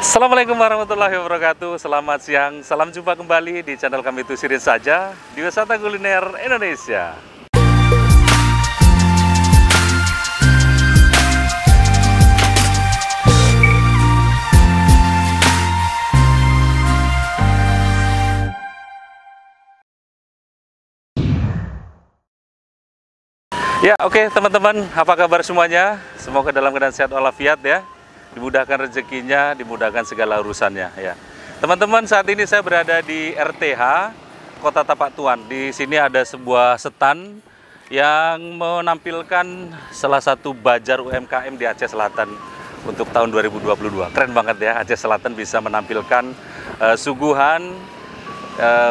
Assalamualaikum warahmatullahi wabarakatuh. Selamat siang, salam jumpa kembali di channel kami itu Sirin Saja di Wisata Kuliner Indonesia. Ya, oke teman-teman, apa kabar semuanya? Semoga dalam keadaan sehat walafiat ya. Dimudahkan rezekinya, dimudahkan segala urusannya ya. Teman-teman, saat ini saya berada di RTH Kota Tapak Tuan. Di sini ada sebuah stand yang menampilkan salah satu bajar UMKM di Aceh Selatan untuk tahun 2022. Keren banget ya, Aceh Selatan bisa menampilkan suguhan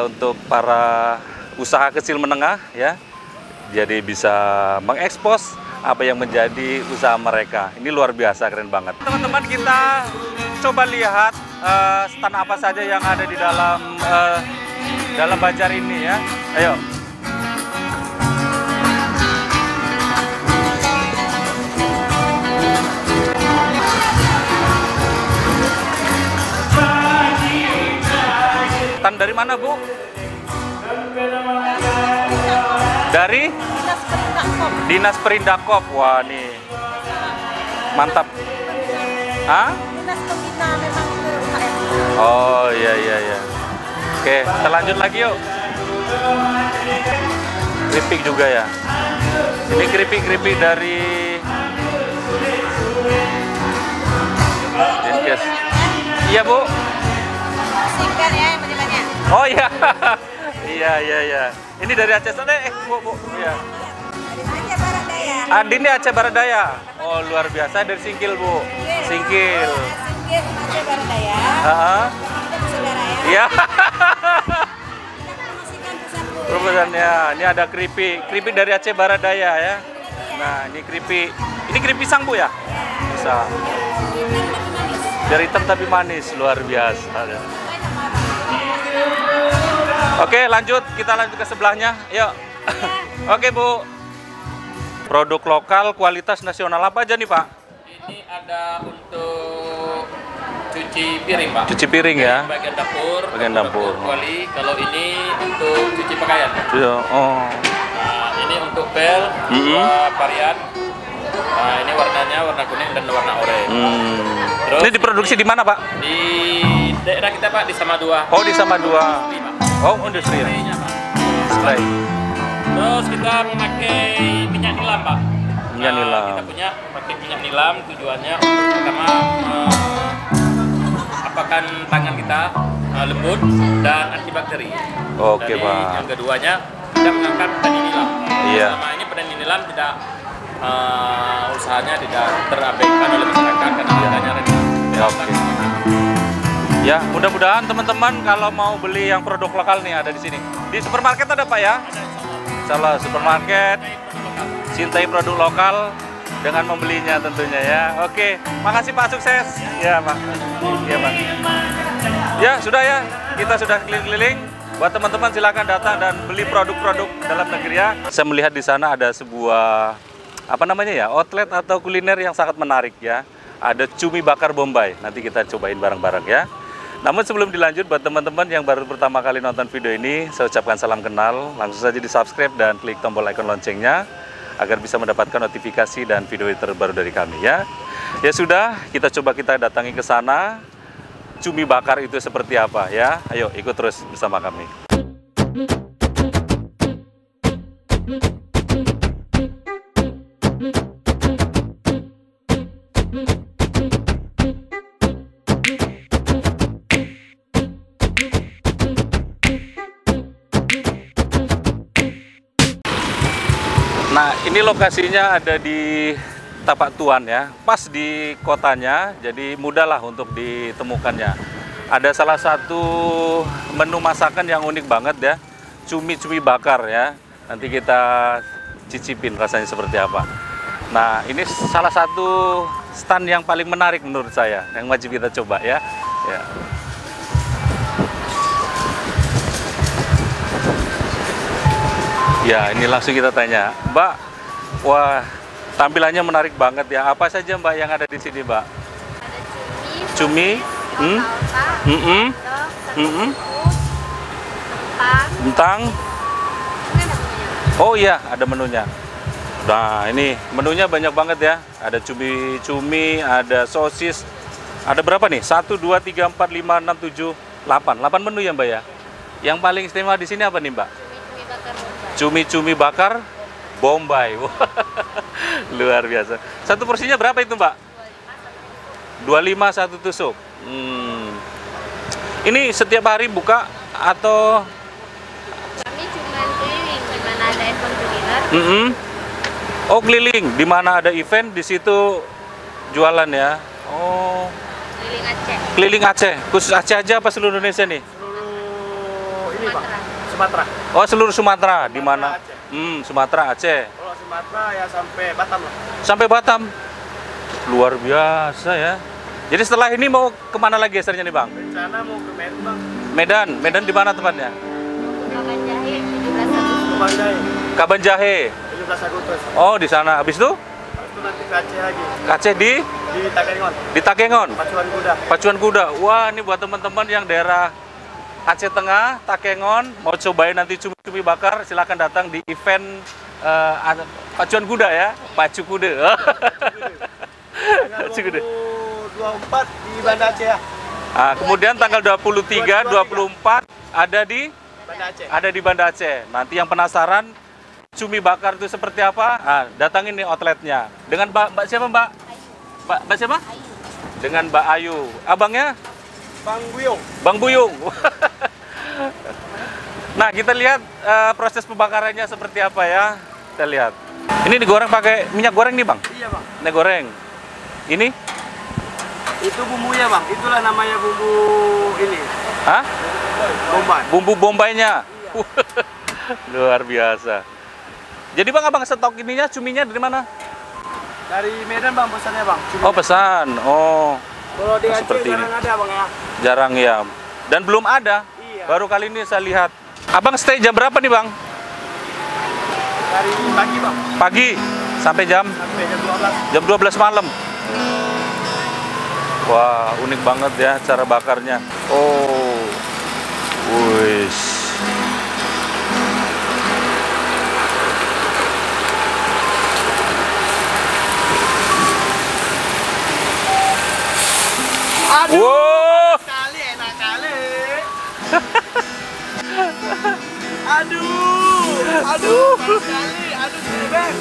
untuk para usaha kecil menengah ya. Jadi bisa mengekspos apa yang menjadi usaha mereka. Ini luar biasa, keren banget. Teman-teman, kita coba lihat stand apa saja yang ada di dalam bajar ini ya. Ayo. Stand dari mana, Bu? Dari Dinas Perindakop. Wah, nih mantap. Hah? Dinas Pembina memang UMKM. Oh iya. Oke, kita lanjut lagi yuk. Keripik juga ya. Ini keripik dari Dinkes. Iya, Bu. Singkat ya yang banyak. Oh iya. Iya. Ini dari Aceh sana, Bu. Iya. Aceh Barat Daya. Andin Aceh Barat Daya. Oh, luar biasa, dari Singkil, Bu. Singkil. Singkil Aceh Barat Daya. Heeh. Kita bersaudara ya. Iya. Kita promosikan bersatu. Perubahannya. Ini ada keripik dari Aceh Barat Daya ya. Nah, ini keripik. Ini keripik pisang, Bu ya? Bisa. Dari hitam tapi manis, luar biasa. Oke, lanjut. Kita lanjut ke sebelahnya. Yuk. Oke, Bu. Produk lokal, kualitas nasional apa aja nih, Pak? Ini ada untuk cuci piring, Pak. Cuci piring ya? Bagian dapur. Bagian dapur. Kuali. Kalau ini untuk cuci pakaian. Oh. Nah, ini untuk bel, dua varian. Nah, ini warnanya warna kuning dan warna oranye. Terus Ini diproduksi di mana, Pak? di daerah kita, Pak, di Samadua. Oh, di Samadua. Industri, Pak. Oh, industri ya? Spraynya, Pak. Spray. Terus kita memakai minyak nilam, Pak. Minyak nilam. Kita punya pakai minyak nilam, tujuannya untuk pertama apakan tangan kita lembut dan antibakteri. Oke, Jadi, Pak. yang keduanya kita mengangkat petani nilam. Iya. Selama ini petani nilam tidak usahanya tidak terabaikan oleh masyarakat karena harganya rendah. Ya, oke. Ya, mudah-mudahan teman-teman kalau mau beli yang produk lokal nih ada di sini. Di supermarket ada, Pak ya? Salah supermarket. Cintai produk lokal dengan membelinya tentunya ya. Oke, makasih Pak, sukses. Ya, Pak. Iya, Pak. Ya, sudah ya. Kita sudah keliling-keliling. Buat teman-teman silakan datang dan beli produk-produk dalam negeri ya. Saya melihat di sana ada sebuah outlet atau kuliner yang sangat menarik ya. Ada cumi bakar Bombay. Nanti kita cobain bareng-bareng ya. Namun sebelum dilanjut, buat teman-teman yang baru pertama kali nonton video ini, saya ucapkan salam kenal. Langsung saja di subscribe dan klik tombol icon loncengnya agar bisa mendapatkan notifikasi dan video terbaru dari kami ya. Ya sudah, kita datangi ke sana. Cumi bakar itu seperti apa ya? Ayo ikut terus bersama kami. Nah, ini lokasinya ada di Tapak Tuan ya, pas di kotanya, jadi mudahlah untuk ditemukannya. Ada salah satu menu masakan yang unik banget ya, cumi bakar ya. Nanti kita cicipin rasanya seperti apa. Nah, ini salah satu stand yang paling menarik menurut saya, yang wajib kita coba ya. Ya, ini langsung kita tanya, Mbak. Wah, tampilannya menarik banget ya. Apa saja Mbak yang ada di sini, Mbak? Cumi, Hmm? Mm-mm. Mm-mm. Bentang. Oh iya, ada menunya. Nah, ini menunya banyak banget ya. Ada cumi-cumi, ada sosis. Ada berapa nih? 1, 2, 3, 4, 5, 6, 7, 8. 8 menu ya, Mbak ya? Yang paling istimewa di sini apa nih, Mbak? Cumi-cumi bakar Bombay. Luar biasa. Satu porsinya berapa itu, Mbak? 25 satu tusuk. Ini setiap hari buka atau Kami cuma keliling di mana ada event kuliner. Oh, keliling di mana ada event di situ jualan ya. Oh, Keliling Aceh. keliling Aceh. Khusus Aceh aja apa seluruh Indonesia nih? Seluruh ini Bang, Sumatera. Sumatera. Oh, seluruh Sumatera. Di mana? Aceh. Sumatera, Aceh. Kalau Sumatera ya sampai Batam lah. Sampai Batam. Luar biasa ya. Jadi setelah ini mau kemana lagi gesernya nih, Bang? Rencana mau ke Medan Bang. Medan. Medan di mana tempatnya? Kaban Jahe 17 Agustus. Kebandai, Kaban Jahe. 17 Agustus. Oh, di sana. Habis itu? Habis itu nanti ke Aceh lagi. Aceh di Takengon, Takengon. Pacuan Kuda. Pacuan Kuda. Wah, ini buat teman-teman yang daerah Aceh Tengah, Takengon, mau cobain nanti cumi-cumi bakar, silakan datang di event Pacuan Kuda ya, Pacu Kuda. Pacu Kuda. 24 di Banda Aceh ya. Kemudian tanggal 23, 24 ada di Banda Aceh. Nanti yang penasaran cumi bakar itu seperti apa? Datangin nih outletnya. Dengan Mbak siapa, Mbak? Mbak siapa? Dengan Mbak Ayu. Abangnya? Bang Buyung. Bang Buyung. Nah, kita lihat proses pembakarannya seperti apa ya. Kita lihat. Ini digoreng pakai minyak goreng nih, Bang? Iya Bang. Minyak goreng. Ini? Itu bumbunya Bang. Itulah namanya bumbu ini. Hah? Bombay. Bumbu bombaynya. Luar biasa. Jadi Bang, abang stok ininya, cuminya dari mana? Dari Medan Bang pesannya Bang. Oh, pesan. Oh, Kalau di Aceh seperti ini. jarang ada Bang ya. Jarang ya. Dan belum ada. Iya. Baru kali ini saya lihat. Abang stay jam berapa nih, Bang? Dari pagi Bang. Pagi sampai jam Sampai jam 12. jam 12 malam. Wah, unik banget ya cara bakarnya. Oh. Wis. Aduh. Wow. Kali enak kali. Aduh, panas sekali. Aduh, bebek.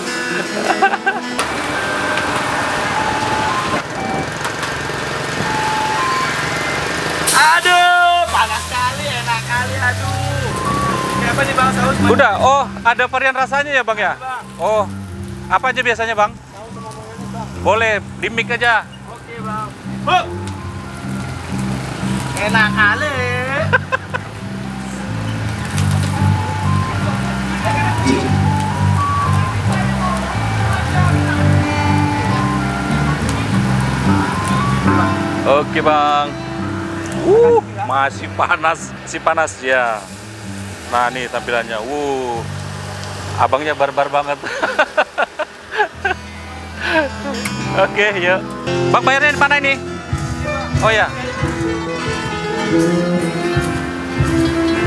Aduh, panas sekali, enak kali. Aduh. Siapa nih Bang Saus? Udah. Oh, ada varian rasanya ya, Bang ya? Bang. Oh. Apa aja biasanya, Bang? Saus sama mayones Bang. Boleh, di mic aja. Oke Bang. Bang. Enak kali. Oke, Bang. Masih panas ya. Nah, nih tampilannya. Abangnya barbar banget. Oke, yuk. Bang, bayarnya di mana ini? Oh ya.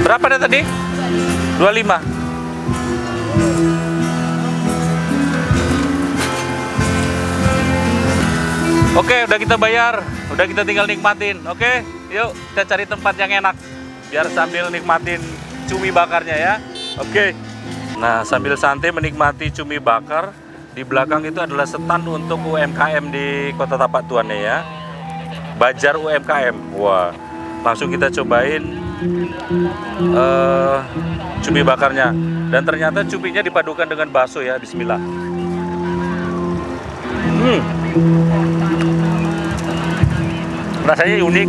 Berapa dah tadi? 25. Oke, udah kita bayar, udah kita tinggal nikmatin. Oke, yuk kita cari tempat yang enak biar sambil nikmatin cumi bakarnya ya. Oke. Nah, sambil santai menikmati cumi bakar, di belakang itu adalah stand untuk UMKM di Kota Tapak Tuan ya. Bajar UMKM. Wah, langsung kita cobain cumi bakarnya. Dan ternyata cuminya dipadukan dengan bakso ya. Bismillah. Rasanya unik,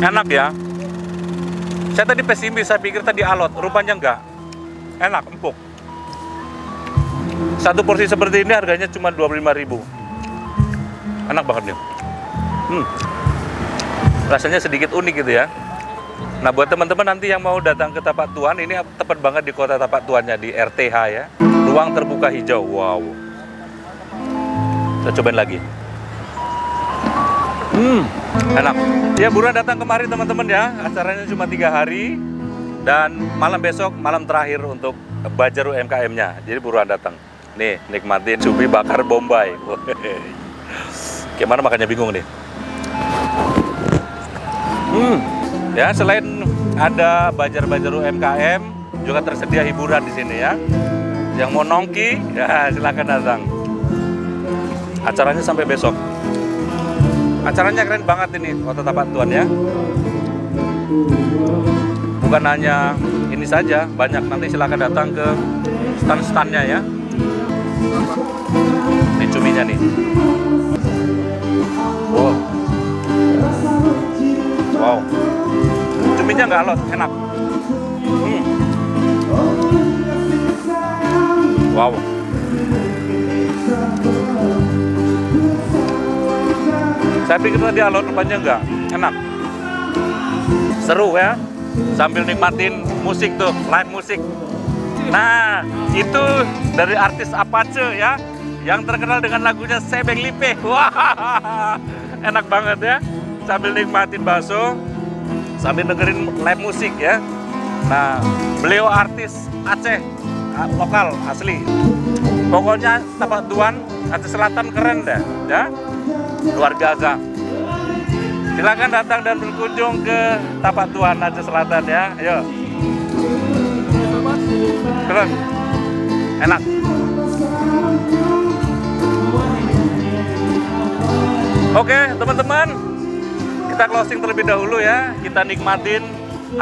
enak ya. Saya tadi pesimis, saya pikir tadi alot, rupanya enggak. Enak, empuk. Satu porsi seperti ini harganya cuma 25.000. Enak banget nih. Rasanya sedikit unik gitu ya. Nah, buat teman-teman nanti yang mau datang ke Tapak Tuan, ini tepat banget di Kota Tapak Tuannya, di RTH ya. Ruang terbuka hijau. Wow. Kita cobain lagi. Enak. Ya buruan datang kemari teman-teman ya. Acaranya cuma 3 hari dan malam besok malam terakhir untuk Bajar UMKM-nya. Jadi buruan datang. Nih nikmatin cumi bakar Bombay. Gimana makannya bingung nih. Ya selain ada Bajar-Bajar UMKM juga tersedia hiburan di sini ya. Yang mau nongki ya silakan datang. Acaranya sampai besok. Acaranya keren banget ini Kota Tapak Tuan ya. Bukan hanya ini saja, banyak nanti silakan datang ke stand-standnya ya. Ini cuminya nih. Wow. Wow. Cuminya nggak alot, enak. Wow. Saya pikir tadi alot, rupanya enggak. Enak. Seru ya. Sambil nikmatin musik tuh, live musik. Nah, itu dari artis Apache ya, yang terkenal dengan lagunya Sebeng Lipe. Wah, enak banget ya. Sambil nikmatin bakso, sambil dengerin live musik ya. Nah, beliau artis Aceh, lokal asli. Pokoknya Tapak Tuan Aceh Selatan keren deh, ya. Luar biasa. Silakan datang dan berkunjung ke Tapak Tuan Aceh Selatan ya. Ayo. Keren. Enak. Oke, teman-teman. Kita closing terlebih dahulu ya. Kita nikmatin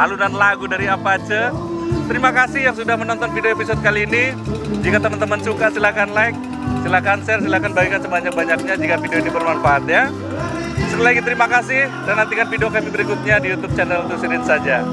alunan lagu dari Apache. Terima kasih yang sudah menonton video episode kali ini. Jika teman-teman suka silakan like, silakan share, silakan bagikan sebanyak-banyaknya jika video ini bermanfaat ya. Sekali lagi terima kasih dan nantikan video kami berikutnya di YouTube channel Tusirin saja.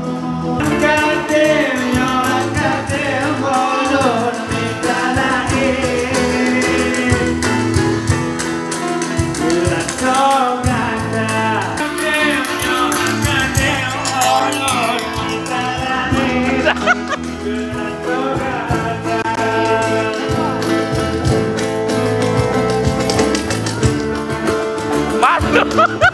Masuk.